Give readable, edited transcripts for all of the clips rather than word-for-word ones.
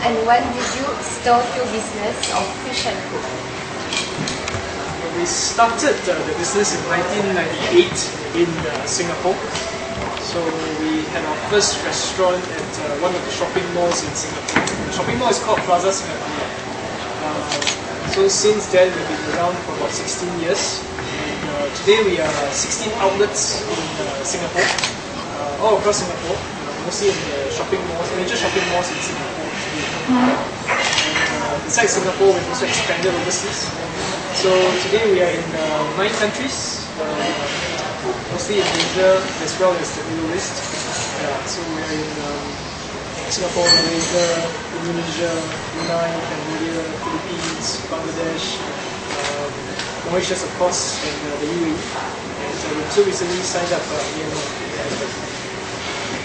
And when did you start your business of fish and food? We started the business in 1998 in Singapore. So we had our first restaurant at one of the shopping malls in Singapore. The shopping mall is called Plaza Singapore. So since then we've been around for about 16 years. And, today we are 16 outlets in Singapore, all across Singapore, mostly in the shopping malls, major shopping malls in Singapore. And besides Singapore, we've also expanded overseas. So today we are in 9 countries, mostly in Asia as well as the Middle East. So we are in Singapore, Malaysia, Indonesia, Brunei, Cambodia, Philippines, Bangladesh, Mauritius of course, and the UAE. And we also recently signed up Myanmar.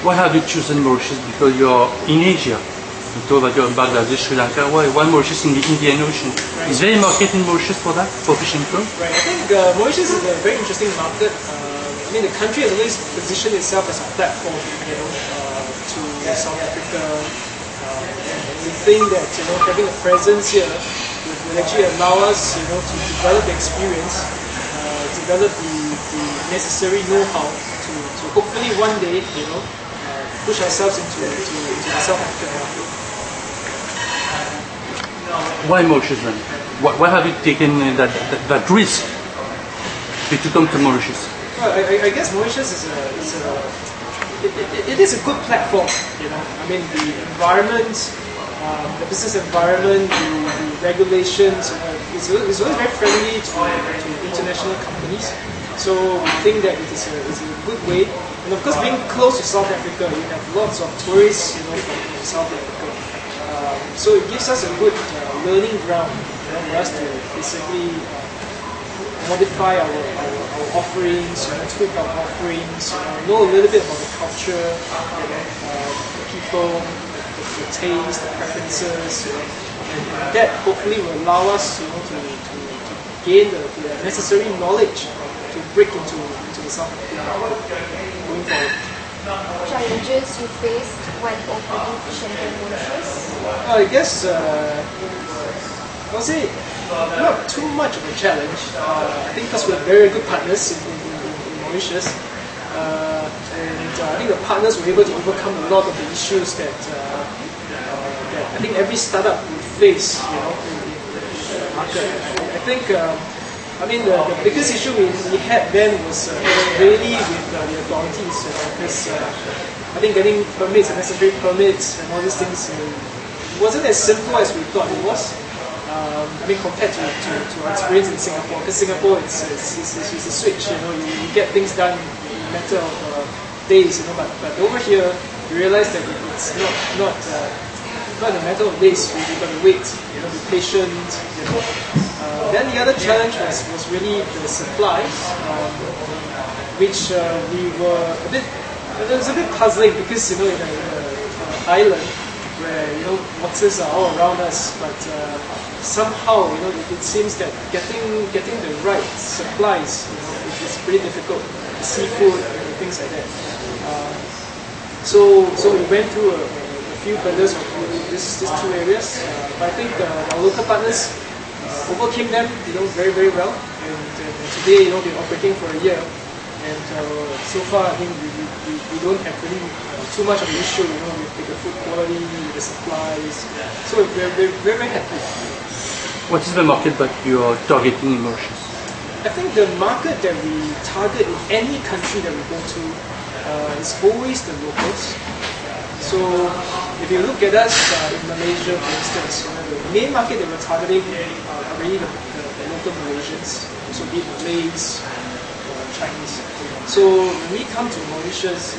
Why have you chosen Mauritius? Because you're in Asia. You told that you're in Bangladesh, Sri Lanka. Why Mauritius in the Indian Ocean? Right. Is there a market in Mauritius for that, for fish and food? Right, I think Mauritius is a very interesting market. I mean, the country has always positioned itself as a platform, to South Africa. And we think that, having a presence here will actually allow us, to develop the experience, develop the necessary know-how to hopefully one day, push ourselves into the South African market. Why Mauritius then? Why have you taken that risk to come to Mauritius? Well, I guess Mauritius it is a good platform. I mean, the environment, the business environment, the regulations is always very friendly to international companies. So we think that it is a good way. And of course, being close to South Africa, you have lots of tourists, from South Africa. So it gives us a good learning ground for us to basically modify our offerings, tweak our offerings, know a little bit about the culture, the people, the taste, the preferences, and that hopefully will allow us, to gain the necessary knowledge to break into the South African market going forward. Challenges you faced when opening Fish and Food Mauritius? I guess I'll say not too much of a challenge. I think because we're very good partners in Mauritius, and I think the partners were able to overcome a lot of the issues that I think every startup will face, in the market. I think. The biggest issue we had then was really with the authorities, because I think getting permits and necessary permits and all these things wasn't as simple as we thought it was. Compared to our experience in Singapore, because Singapore it's a switch, you get things done in a matter of days, but over here you realize that it's not a matter of days. You've got to wait, be patient, Then the other challenge was really the supplies, which we were it was a bit puzzling because in an island where waters are all around us, but somehow it seems that getting the right supplies is pretty difficult. Seafood and things like that. So we went through a few hurdles of these two areas, but I think our local partners overcame them, very, very well. And today, they've been operating for a year, and so far, I think we don't have really too much of an issue, with the food quality, the supplies. So we're very, very happy. What is the market that you are targeting in Mauritius? I think the market that we target in any country that we go to is always the locals. So if you look at us in Malaysia, for instance, the main market that we're targeting are really the local Malaysians, so be it Malays, Chinese. So when we come to Mauritius,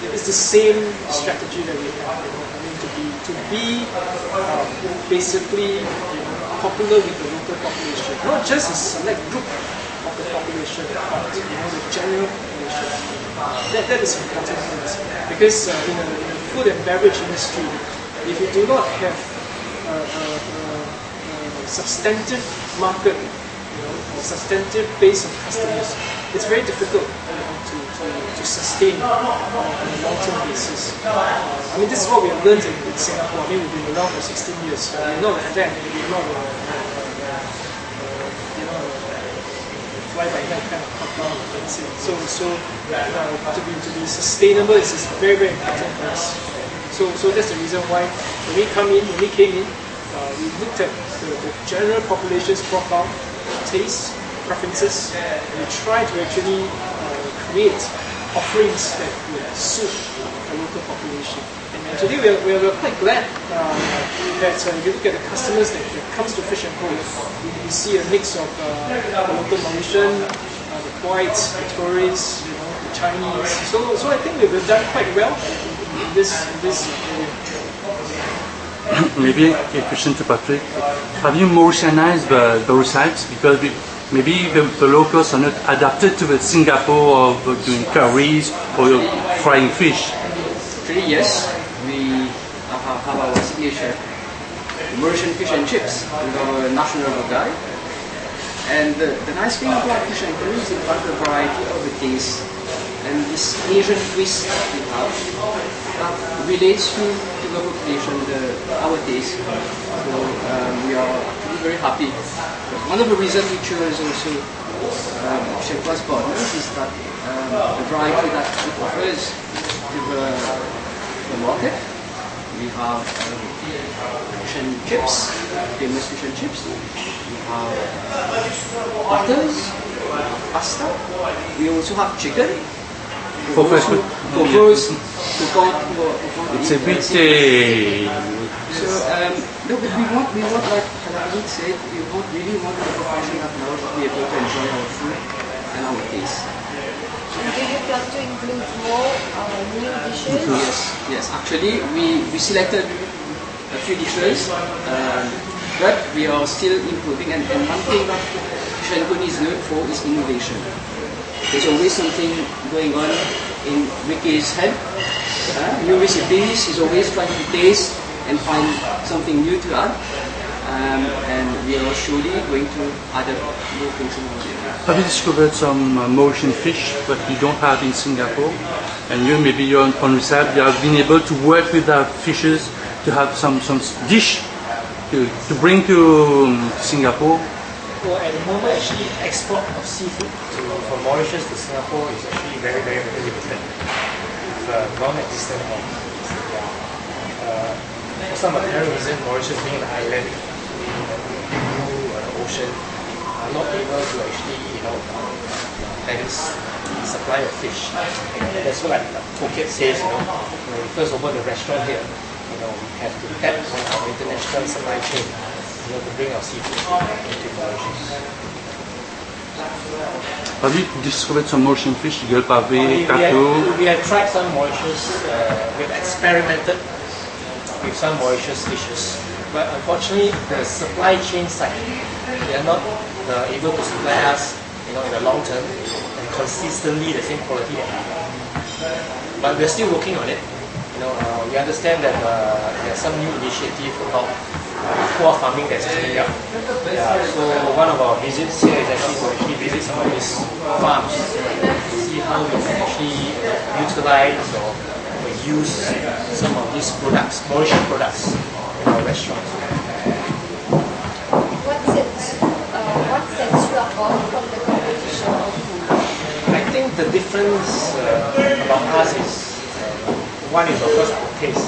it's the same strategy that we have. To be basically popular with the local population, not just a select group of the population, but the general population. That is important for us, because in the food and beverage industry, if you do not have a substantive market, a substantive base of customers, it's very difficult to sustain on a long-term basis. I mean, this is what we have learned in Singapore. I mean, we've been around for 16 years. We're not a fan. We're not fly-by-night kind of company. To be sustainable is very, very important for us. So that's the reason why when we came in, we looked at the general population's profile, taste, preferences, and we tried to actually create offerings that would suit the local population. And today we are quite glad that if you look at the customers that comes to Fish & Co, we see a mix of the local Malaysian, the whites, the tourists, the Chinese. So I think we've done quite well in this area. Maybe a question to Patrick. Have you Mauritianized those sites? Because maybe the locals are not adapted to the Singapore of doing curries or frying fish. Actually, yes. We have our signature Mauritian fish and chips with our national guy. And the nice thing about Fish & Co is in fact the variety of the taste and this Asian twist that we have that relates to the population, our taste. So we are actually very happy. But one of the reasons we chose also Fish & Co as partners is that the variety that it offers to the market. We have fish and chips, famous fish and chips. We have butters, pasta. We also have chicken. It's a bit. So no, but we want like Halal said, we really want the profession at large to be able to enjoy our food and our taste. Do you plan to include more new dishes? Yes. Actually, we selected a few dishes, but we are still improving. And one thing that Fish & Co is known for is innovation. There's always something going on in Ricky's head. New recipes. He's always trying to taste and find something new to add. And we are surely going to add more things in our dinner. Have you discovered some Mauritian fish that you don't have in Singapore? And maybe you're on recipe, you have been able to work with our fishes to have some dish to bring to Singapore? Well, at the moment, actually, export of seafood from Mauritius to Singapore is actually very, very, very limited. With non-existent opportunities. For some apparent reason, Mauritius being an island in the ocean, are not able to actually, hence the supply of fish. That's what like Phuket says, when we first opened the restaurant here, we have to tap on our international supply chain, to bring our seafood into Mauritius. Have you discovered some Mauritian fish? Gelpavé, Kato? We have tried some Mauritius, we've experimented with some Mauritius dishes, but unfortunately the supply chain side, they are not able to supply us in the long term and consistently the same quality that we have. But we're still working on it. We understand that there's some new initiative about aqua farming that's coming up. So one of our visits here is actually to visit some of these farms to see how we can actually utilize or use some of these products, Mauritian products, in our restaurants. What sets you apart from the competition of food? I think the difference about us is one is of course our taste.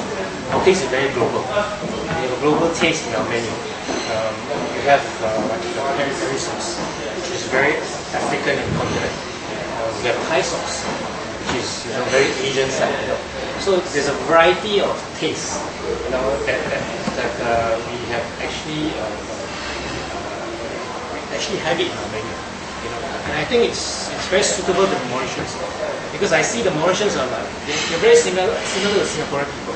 Our taste is very global. We have a global taste in our menu. We have like the peri-peri sauce, which is very African in content. We have Thai sauce, which is very Asian side. So there's a variety of tastes, that we have actually have it in our menu. And I think it's very suitable to the Mauritians because I see the Mauritians are they're very similar to Singaporean people.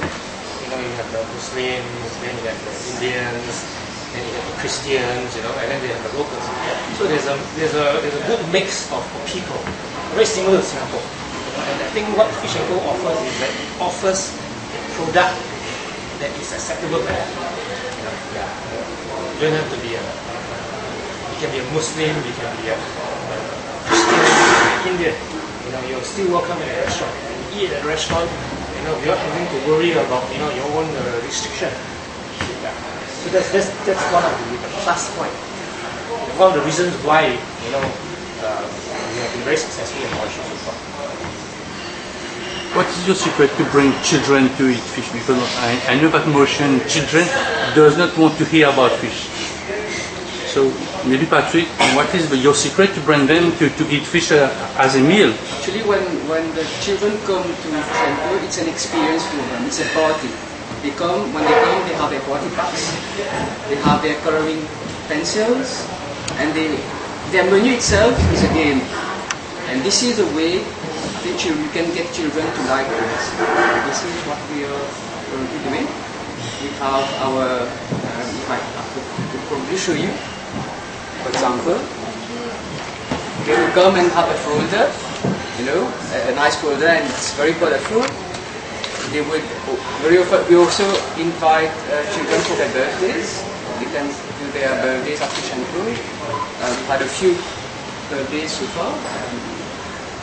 You have the Muslims, then you have the Indians, then you have the Christians, and then they have the locals. So there's a good mix of people, very similar to Singapore. And I think what Fish & Co offers is that it offers a product that is acceptable to all. You don't have to be you can be a Muslim, you can be a Christian, India, you're still welcome at the restaurant. And eat at the restaurant, without having to worry about, your own restriction. Yeah. So that's one of the plus point. One of the reasons why, we have been very successful in Mauritius so far. What is your secret to bring children to eat fish? Because I know that Mauritian children does not want to hear about fish. So maybe Patrick, what is your secret to bring them to eat fish as a meal? Actually, when the children come to Fish and Co, it's an experience for them. It's a party. When they come, they have their party packs, they have their coloring pencils, and their menu itself is a game. And this is a way you can get children to like this. This is what we are currently doing. We have our, if I could probably show you, for example, they will come and have a folder, a nice folder, and it's very colorful. They would very often, we also invite children for their birthdays. They can do their birthdays at Fish and Co. We've had a few birthdays so far.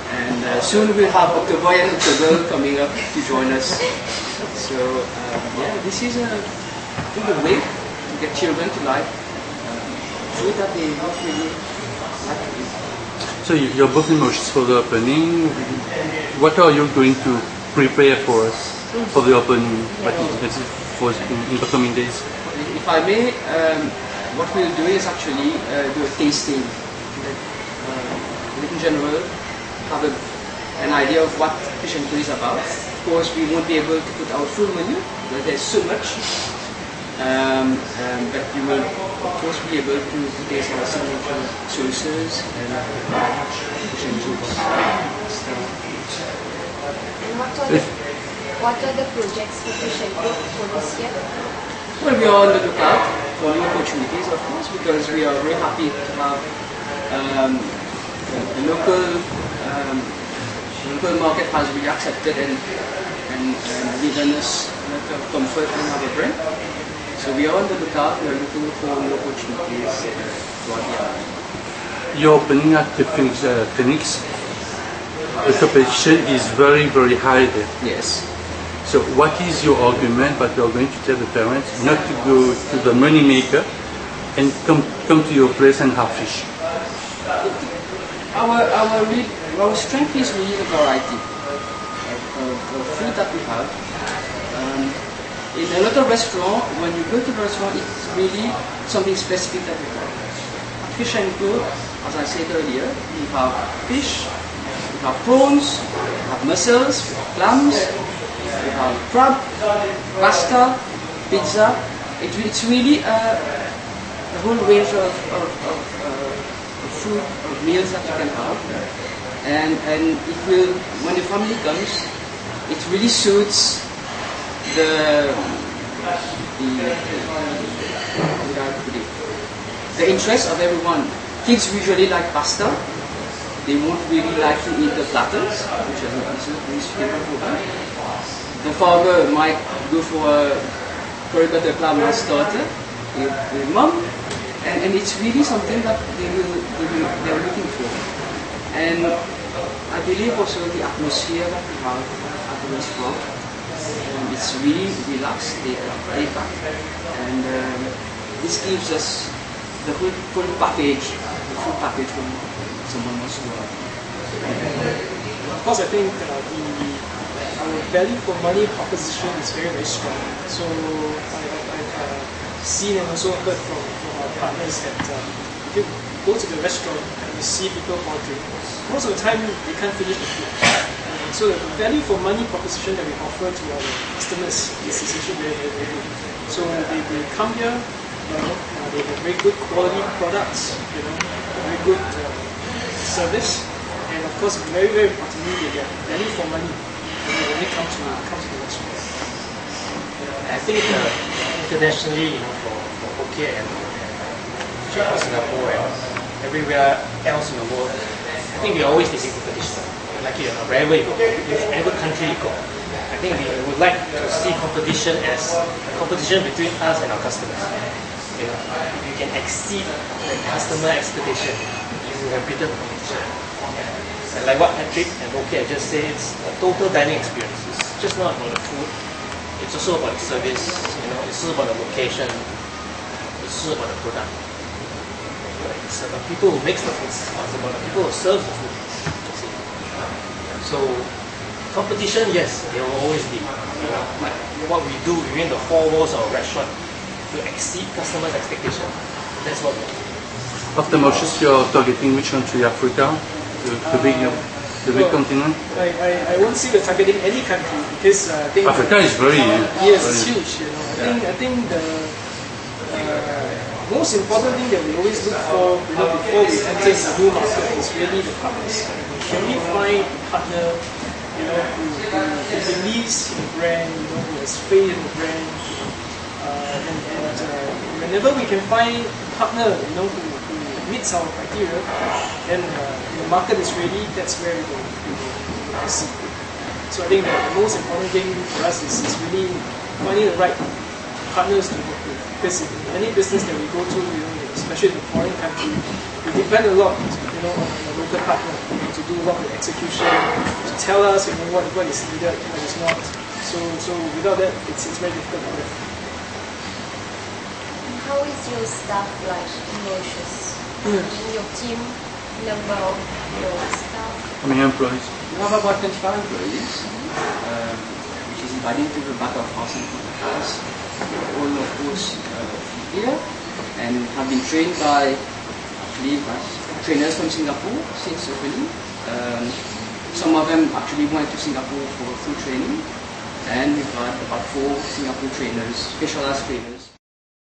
And soon we'll have October and October coming up to join us. So this is a way to get children to like food that they don't really like to eat. So you're both in Mauritius for the opening. What are you going to prepare for us for the opening? What is in the coming days? If I may, what we'll do is actually do a tasting. In general, have an idea of what Fish and Co is about. Of course, we won't be able to put our full menu because there's so much. But you will, of course, be able to taste our signature sauces and fish and chips. And what are the projects for Fish and Co for this year? Well, we are on the lookout for new opportunities, of course, because we are very happy to have the local market has really accepted and given us a lot of comfort in our brand. So we are on the lookout. We are looking for new opportunities throughout the island. You're opening at the Phoenix. The competition is very, very high there. Yes. So what is your argument that you're going to tell the parents not to go to the money maker and come to your place and have fish? Our strength is really the variety of food that we have. In a lot of restaurants, when you go to the restaurant, it's really something specific that we have. At Fish and Co, as I said earlier, we have fish, we have prawns, we have mussels, we have clams, we have crab, pasta, pizza. It's really a whole range of food, of meals that you can have. And it will, when the family comes, it really suits the interest of everyone. Kids usually like pasta. They won't really like to eat the platters, which are not suitable for them. The father might go for a curry butter clam starter with mom, and it's really something that they're looking for. And I believe also the atmosphere that we have at the restaurant, it's really relaxed, laid back, and this gives us the full package, when someone wants to work. Of course, I think our value for money proposition is very, very strong. So I've seen and also heard from our partners that if you go to the restaurant and you see people ordering, most of the time they can't finish the food. So the value for money proposition that we offer to our customers is actually very, very, very good. So they come here, they have very good quality products, very good service, and of course, very, very importantly, they get value for money when they come to the restaurant. I think internationally, for Phuket and Singapore and everywhere else in the world, I think we are always facing competition. Like wherever you go, whatever country you go, I think we would like to see competition as competition between us and our customers. If you can exceed the customer expectation, you have better competition. And like what Patrick and OK just said, it's a total dining experience. It's just not about the food. It's also about the service. It's also about the location. It's also about the product. It's about people who makes the food. It's about the people who serve the food. So competition, yes, there will always be. But what we do within the four walls of a restaurant to exceed customers' expectation, that's what we do. After Mauritius, you're targeting which country? Africa, the big continent. I won't say we're targeting any country because I think Africa is very yes, it's huge. I think the most important thing that we always look for, before we enter a new market is really the partners. Can we find a partner, who believes in the brand, who has faith in the brand, and whenever we can find a partner, who meets our criteria, and the market is ready, that's where we will proceed. So I think that the most important thing for us is really finding the right partners to work with. Because in any business that we go to, especially in a foreign country, we depend a lot, on a local partner to do a lot of the execution, to tell us, what is needed, what is not. So without that, it's very difficult to work. How is your staff like in Mauritius? Your team number of your staff? How many employees? We have about 25 employees, which is divided into the back of house and front of house. All of course here, and have been trained by trainers from Singapore since opening. Some of them actually went to Singapore for full training, and we've got about 4 Singapore trainers, specialized trainers.